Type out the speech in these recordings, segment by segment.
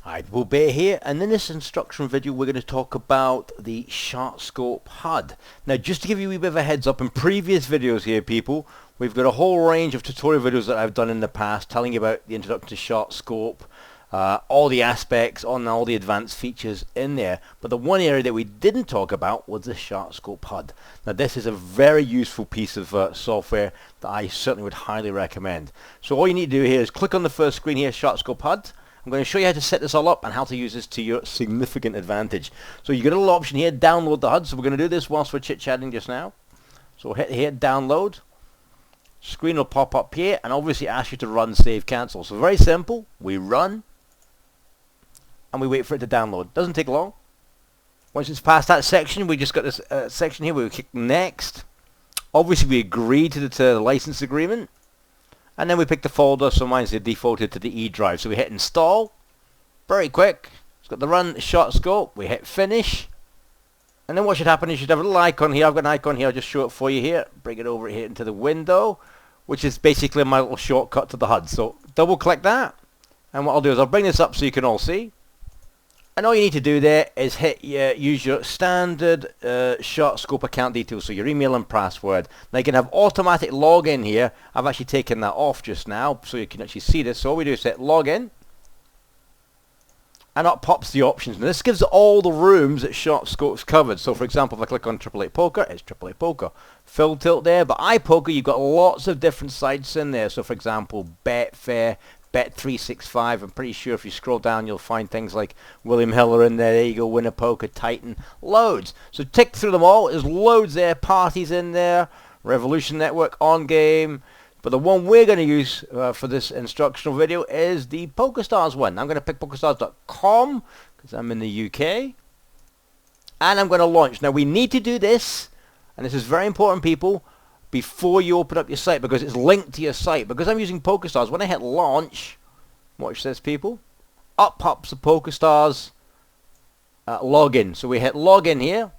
Alright, we'll be here, and in this instruction video we're going to talk about the SharkScope HUD. Now, just to give you a wee bit of a heads up, in previous videos here people, we've got a whole range of tutorial videos that I've done in the past telling you about the introduction to SharkScope, all the aspects on all the advanced features in there. But the one area that we didn't talk about was the SharkScope HUD. Now this is a very useful piece of software that I certainly would highly recommend. So all you need to do here is click on the first screen here, SharkScope HUD. I'm going to show you how to set this all up and how to use this to your significant advantage. So you get a little option here, download the HUD. So we're going to do this whilst we're chit-chatting just now. So we'll hit here, download. Screen will pop up here and obviously ask you to run, save, cancel. So very simple. We run and we wait for it to download. Doesn't take long. Once it's past that section, we just got this section here where we click next. Obviously we agree to the license agreement. And then we pick the folder, so mine's defaulted to the E drive. So we hit install, very quick. It's got the run SharkScope. We hit finish. And then what should happen is you should have a little icon here. I've got an icon here, I'll just show it for you here. Bring it over here into the window, which is basically my little shortcut to the HUD. So double click that. And what I'll do is I'll bring this up so you can all see. And all you need to do there is hit use your standard SharkScope account details, so your email and password. Now you can have automatic login here. I've actually taken that off just now so you can actually see this. So all we do is hit login, and up pops the options. Now this gives all the rooms that SharkScope's covered. So for example, if I click on 888 Poker, it's 888 Poker. Full tilt there, but iPoker, you've got lots of different sites in there. So for example, Betfair, Bet365, I'm pretty sure if you scroll down you'll find things like William Hiller in there. There you go, Winner Poker, Titan, loads. So tick through them all. There's loads there, parties in there, Revolution Network, On Game. But the one we're going to use for this instructional video is the PokerStars one. I'm going to pick PokerStars.com because I'm in the UK. And I'm going to launch. Now we need to do this, and this is very important people, before you open up your site, because it's linked to your site. Because I'm using PokerStars, when I hit launch, watch this people, up pops the PokerStars login. So we hit login here.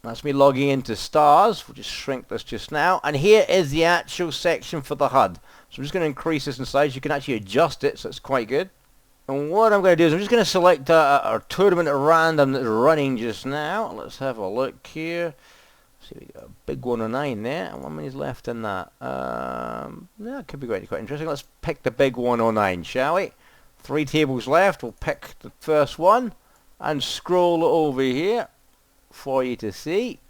That's me logging into Stars. We'll just shrink this just now. And here is the actual section for the HUD. So I'm just going to increase this in size. You can actually adjust it, so it's quite good. And what I'm going to do is I'm just going to select a tournament at random that's running just now. Let's have a look here. See, we got a big 109 there, and how many's left in that? Yeah, it could be quite interesting. Let's pick the big 109, shall we? 3 tables left. We'll pick the first one and scroll over here for you to see.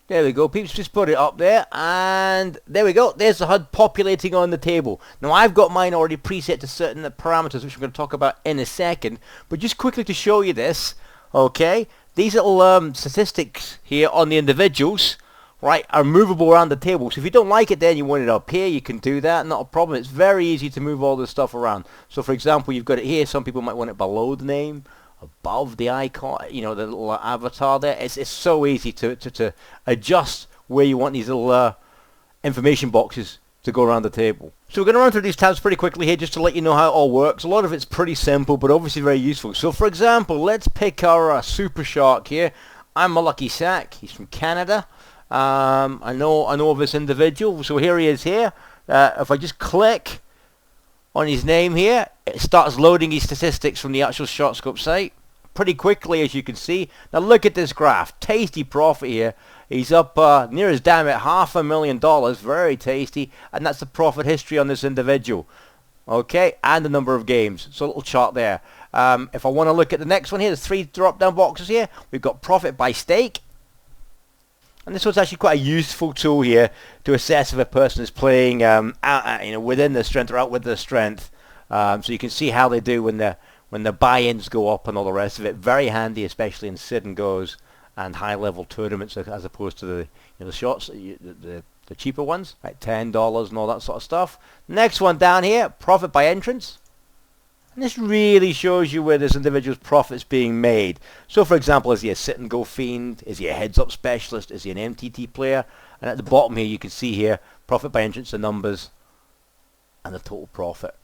There we go, peeps. Just put it up there, and there we go. There's the HUD populating on the table. Now I've got mine already preset to certain parameters, which I'm going to talk about in a second. But just quickly to show you this, okay? These little statistics here on the individuals, right, are movable around the table. So if you don't like it then you want it up here, you can do that, not a problem. It's very easy to move all this stuff around. So for example, you've got it here. Some people might want it below the name, above the icon, you know, the little avatar there. It's so easy to adjust where you want these little information boxes to go around the table. So we're going to run through these tabs pretty quickly here just to let you know how it all works. A lot of it's pretty simple, but obviously very useful. So for example, let's pick our Super Shark here. I'm a lucky sack. He's from Canada. I know of this individual. So here he is here. If I just click on his name here, it starts loading his statistics from the actual SharkScope site pretty quickly, as you can see. Now look at this graph. Tasty profit here. He's up near as damn it $500,000, very tasty, and that's the profit history on this individual. Okay, and the number of games. So a little chart there. If I want to look at the next one here, there's 3 drop-down boxes here. We've got profit by stake. And this one's actually quite a useful tool here to assess if a person is playing within their strength or out with their strength. So you can see how they do when the buy-ins go up and all the rest of it. Very handy, especially in sit and goes and high-level tournaments, as opposed to the shots, the cheaper ones, like $10 and all that sort of stuff. Next one down here, profit by entrance. And this really shows you where this individual's profit's being made. So for example, is he a sit and go fiend? Is he a heads-up specialist? Is he an MTT player? And at the bottom here, you can see here, profit by entrance, the numbers, and the total profit.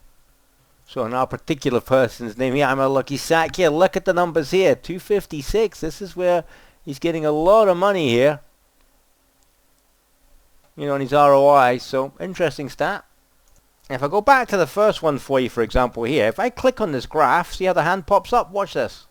So in our particular person's name here, I'm a lucky sack here. Look at the numbers here, 256. This is where he's getting a lot of money here, you know, on his ROI. So interesting stat. If I go back to the first one for you, for example, here, if I click on this graph, see how the hand pops up? Watch this.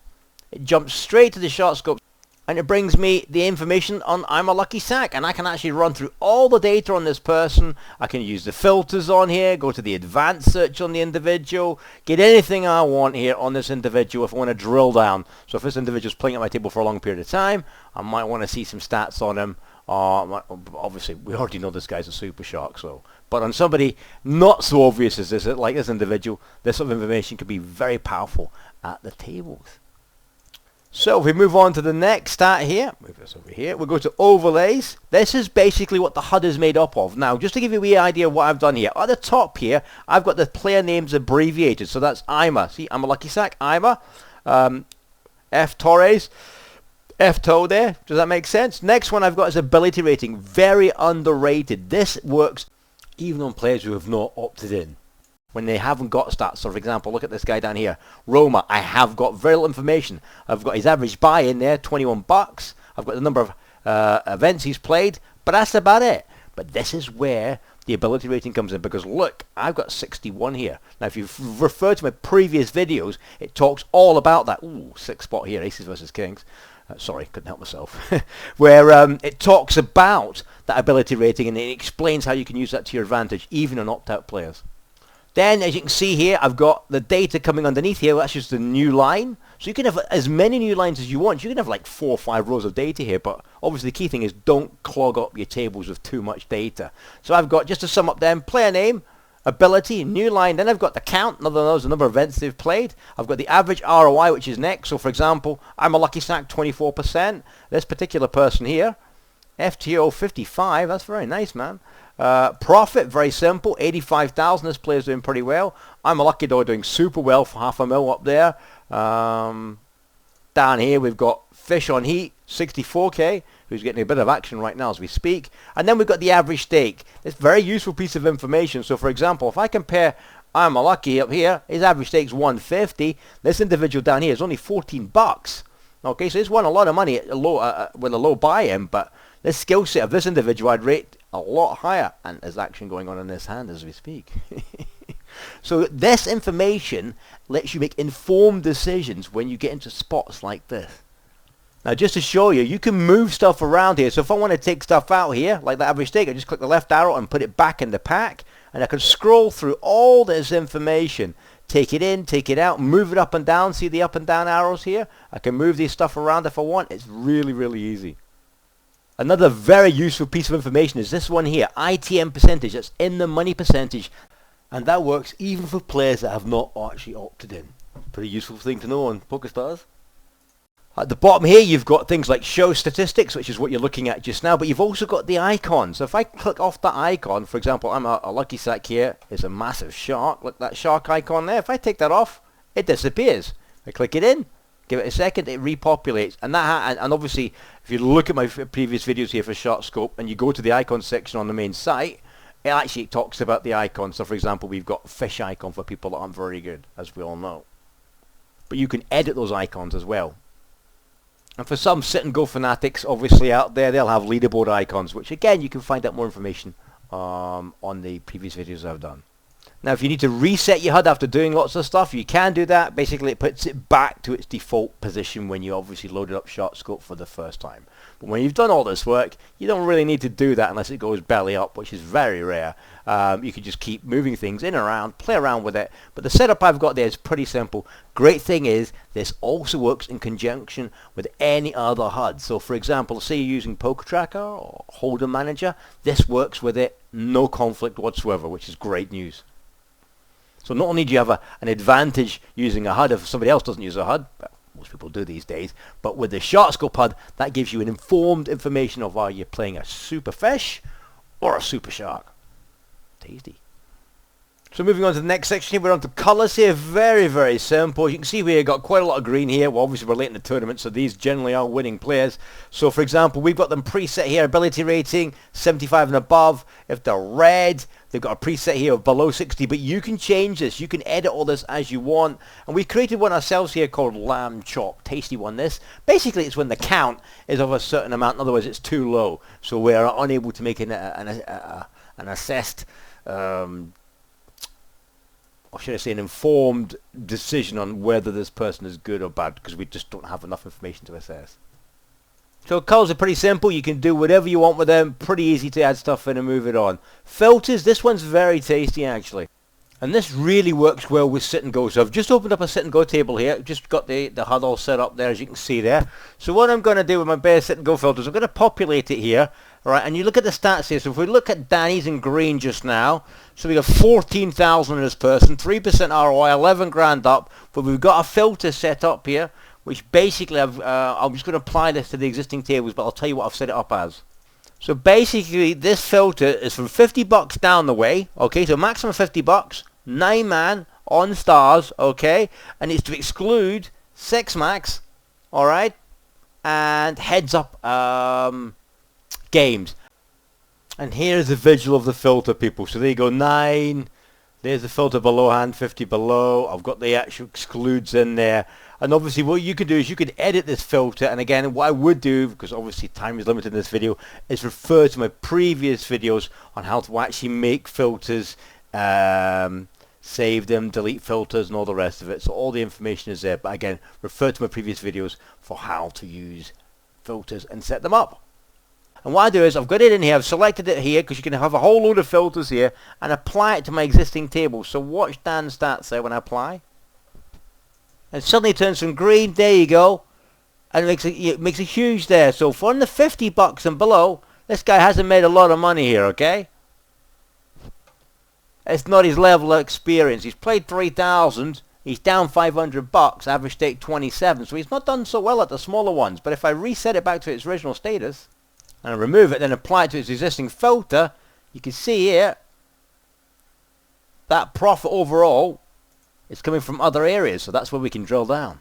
It jumps straight to the SharkScope, and it brings me the information on I'm a lucky sack, and I can actually run through all the data on this person. I can use the filters on here, go to the advanced search on the individual, get anything I want here on this individual if I want to drill down. So if this individual's playing at my table for a long period of time, I might want to see some stats on him. Obviously, we already know this guy's a super shark, so. But on somebody not so obvious as this, like this individual, this sort of information could be very powerful at the tables. So if we move on to the next stat here, move this over here, we'll go to overlays. This is basically what the HUD is made up of. Now, just to give you a wee idea of what I've done here, at the top here, I've got the player names abbreviated. So that's IMA. See, I'm a lucky sack, IMA. F Torres, F Toe there. Does that make sense? Next one I've got is ability rating. Very underrated. This works even on players who have not opted in, when they haven't got stats. So for example, look at this guy down here, Roma. I have got very little information. I've got his average buy in there, 21 bucks. I've got the number of events he's played, but that's about it. But this is where the ability rating comes in, because look, I've got 61 here. Now if you've referred to my previous videos, it talks all about that. Ooh, 6 spot here, aces versus kings. Sorry, couldn't help myself. Where it talks about that ability rating, and it explains how you can use that to your advantage, even on opt-out players. Then, as you can see here, I've got the data coming underneath here. That's just the new line. So you can have as many new lines as you want. You can have like 4 or 5 rows of data here, but obviously the key thing is don't clog up your tables with too much data. So I've got, just to sum up then, player name, ability, new line. Then I've got the count, another of those, the number of events they've played. I've got the average ROI, which is next. So for example, I'm a lucky sack, 24%. This particular person here, FTO 55, that's very nice, man. Profit, very simple, 85,000. This player's doing pretty well. I'm a lucky dog doing super well for $500,000 up there. Down here we've got Fish on Heat, 64k, who's getting a bit of action right now as we speak. And then we've got the average stake. It's a very useful piece of information. So for example, if I compare I'm a lucky up here, his average stake's 150. This individual down here is only 14 bucks. Okay, so he's won a lot of money at a low, with a low buy-in, but this skill set of this individual I'd rate a lot higher, and there's action going on in this hand as we speak. So this information lets you make informed decisions when you get into spots like this. Now just to show you, you can move stuff around here. So if I want to take stuff out here, like the average stake, I just click the left arrow and put it back in the pack, and I can scroll through all this information, take it in, take it out, move it up and down. See the up and down arrows here? I can move this stuff around if I want. It's really, really easy. Another very useful piece of information is this one here, ITM percentage. That's in the money percentage. And that works even for players that have not actually opted in. Pretty useful thing to know on PokerStars. At the bottom here, you've got things like show statistics, which is what you're looking at just now, but you've also got the icon. So if I click off that icon, for example, I'm a lucky sack here. It's a massive shark. Look, that shark icon there. If I take that off, it disappears. I click it in. Give it a second, it repopulates, and and obviously, if you look at my previous videos here for SharkScope, and you go to the icon section on the main site, it actually talks about the icon. So, for example, we've got fish icon for people that aren't very good, as we all know. But you can edit those icons as well. And for some sit-and-go fanatics, obviously out there, they'll have leaderboard icons, which again, you can find out more information on the previous videos I've done. Now, if you need to reset your HUD after doing lots of stuff, you can do that. Basically, it puts it back to its default position when you obviously loaded up SharkScope for the first time. But when you've done all this work, you don't really need to do that unless it goes belly up, which is very rare. You can just keep moving things in and around, play around with it. But the setup I've got there is pretty simple. Great thing is, this also works in conjunction with any other HUD. So, for example, say you're using Poker Tracker or Hold'em Manager, this works with it, no conflict whatsoever, which is great news. So not only do you have an advantage using a HUD if somebody else doesn't use a HUD, well, most people do these days, but with the SharkScope HUD, that gives you an informed information of whether you're playing a super fish or a super shark. Tasty. So moving on to the next section here, we're on to colours here. Very, very simple. You can see we've got quite a lot of green here. Well, obviously we're late in the tournament, so these generally are winning players. So for example, we've got them preset here, ability rating, 75 and above. If they're red, they've got a preset here of below 60, but you can change this. You can edit all this as you want. And we created one ourselves here called Lamb Chop. Tasty one, this. Basically, it's when the count is of a certain amount. In other words, it's too low. So we're unable to make an assessed... or should I say an informed decision on whether this person is good or bad, because we just don't have enough information to assess. So colours are pretty simple. You can do whatever you want with them. Pretty easy to add stuff in and move it on. Filters, this one's very tasty actually. And this really works well with sit and go. So I've just opened up a sit and go table here. Just got the HUD all set up there, as you can see there. So what I'm going to do with my bare sit and go filters, I'm going to populate it here. Right, and you look at the stats here. So if we look at Danny's in green just now, so we got 14,000 in this person, 3% ROI, 11 grand up, but we've got a filter set up here, which basically I'm just going to apply this to the existing tables, but I'll tell you what I've set it up as. So basically this filter is from 50 bucks down the way, okay, so maximum 50 bucks, 9 man on stars, okay, and it's to exclude 6 max, alright, and heads up games. And here's the visual of the filter, people. So there you go, 9. There's the filter below hand, 50 below. I've got the actual excludes in there. And obviously what you can do is you can edit this filter. And again, what I would do, because obviously time is limited in this video, is refer to my previous videos on how to actually make filters, save them, delete filters and all the rest of it. So all the information is there. But again, refer to my previous videos for how to use filters and set them up. And what I do is I've got it in here, I've selected it here because you can have a whole load of filters here and apply it to my existing table. So watch Dan's stats there when I apply. And suddenly it turns from green, there you go. And it makes a huge there. So for the 50 bucks and below, this guy hasn't made a lot of money here, okay? It's not his level of experience. He's played 3,000, he's down 500 bucks, average stake 27. So he's not done so well at the smaller ones. But if I reset it back to its original status, and remove it, then apply it to its existing filter, you can see here that profit overall is coming from other areas, so that's where we can drill down.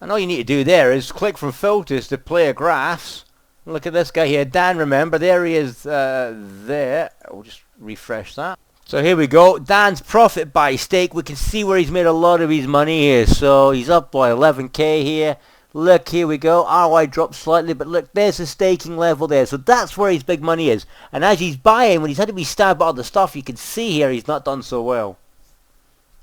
And all you need to do there is click from filters to player graphs. Look at this guy here, Dan, remember, there he is there. We'll just refresh that. So here we go, Dan's profit by stake. We can see where he's made a lot of his money here. So he's up by 11k here. Look, here we go. ROI dropped slightly, but look, there's the staking level there. So that's where his big money is. And as he's buying, when he's had to be stabbed by other stuff, you can see here he's not done so well.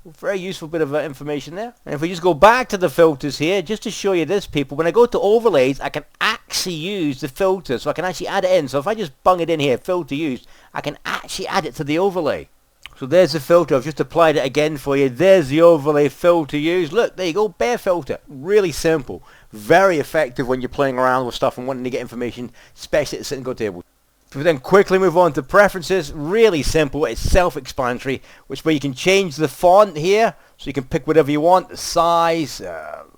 Very useful bit of information there. And if we just go back to the filters here, just to show you this, people, when I go to overlays, I can actually use the filter. So I can actually add it in. So if I just bung it in here, filter used, I can actually add it to the overlay. So there's the filter. I've just applied it again for you. There's the overlay filter used. Look, there you go, bare filter. Really simple. Very effective when you're playing around with stuff and wanting to get information, especially at the sit and go table. So we then quickly move on to preferences. Really simple. It's self-explanatory, which where you can change the font here, so you can pick whatever you want, the size,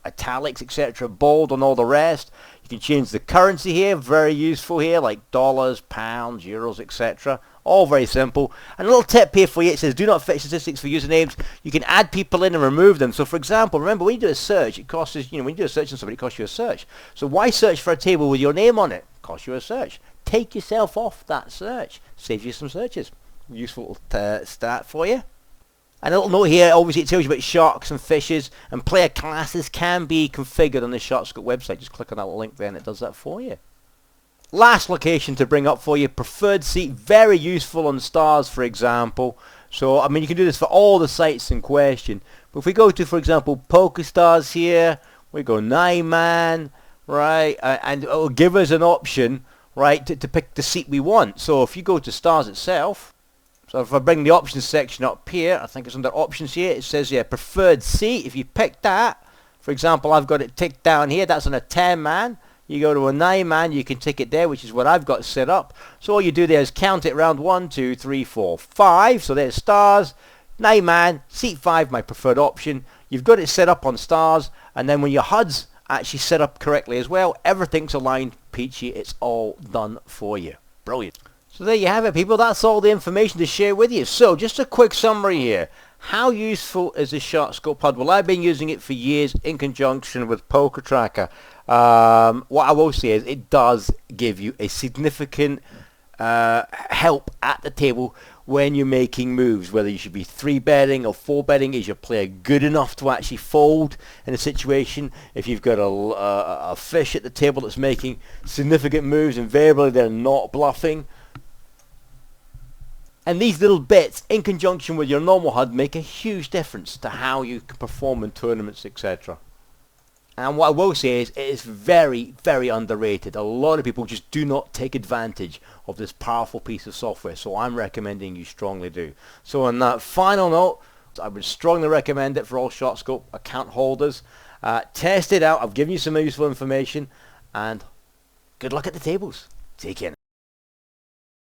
italics, etc., bold, and all the rest. You can change the currency here. Very useful here, like dollars, pounds, euros, etc. All very simple. And a little tip here for you, it says do not fetch statistics for usernames. You can add people in and remove them. So for example, remember when you do a search, it costs us, when you do a search on somebody, it costs you a search. So why search for a table with your name on it? It costs you a search. Take yourself off that search. Saves you some searches. Useful stat for you. And a little note here, obviously it tells you about sharks and fishes, and player classes can be configured on the SharkScope website. Just click on that link there and it does that for you. Last location to bring up for you, preferred seat, very useful on stars, for example. So, I mean, you can do this for all the sites in question. But if we go to, for example, PokerStars here, we go 9-man, right, and it will give us an option, right, to pick the seat we want. So if you go to stars itself, so if I bring the options section up here, I think it's under options here, it says, yeah, preferred seat. If you pick that, for example, I've got it ticked down here, that's on a 10-man. You go to a 9-man, you can tick it there, which is what I've got set up. So all you do there is count it round 1, 2, 3, 4, 5. So there's stars, 9-man, seat 5, my preferred option. You've got it set up on stars, and then when your HUD's actually set up correctly as well, everything's aligned peachy. It's all done for you. Brilliant. So there you have it, people. That's all the information to share with you. So just a quick summary here. How useful is the SharkScope HUD? Well, I've been using it for years in conjunction with Poker Tracker. What I will say is it does give you a significant help at the table when you're making moves, whether you should be 3-betting or 4-betting. Is your player good enough to actually fold in a situation? If you've got a fish at the table that's making significant moves, invariably they're not bluffing. And these little bits, in conjunction with your normal HUD, make a huge difference to how you can perform in tournaments, etc. And what I will say is, it is very, very underrated. A lot of people just do not take advantage of this powerful piece of software, so I'm recommending you strongly do. So on that final note, I would strongly recommend it for all SharkScope account holders. Test it out. I've given you some useful information, and good luck at the tables. Take care.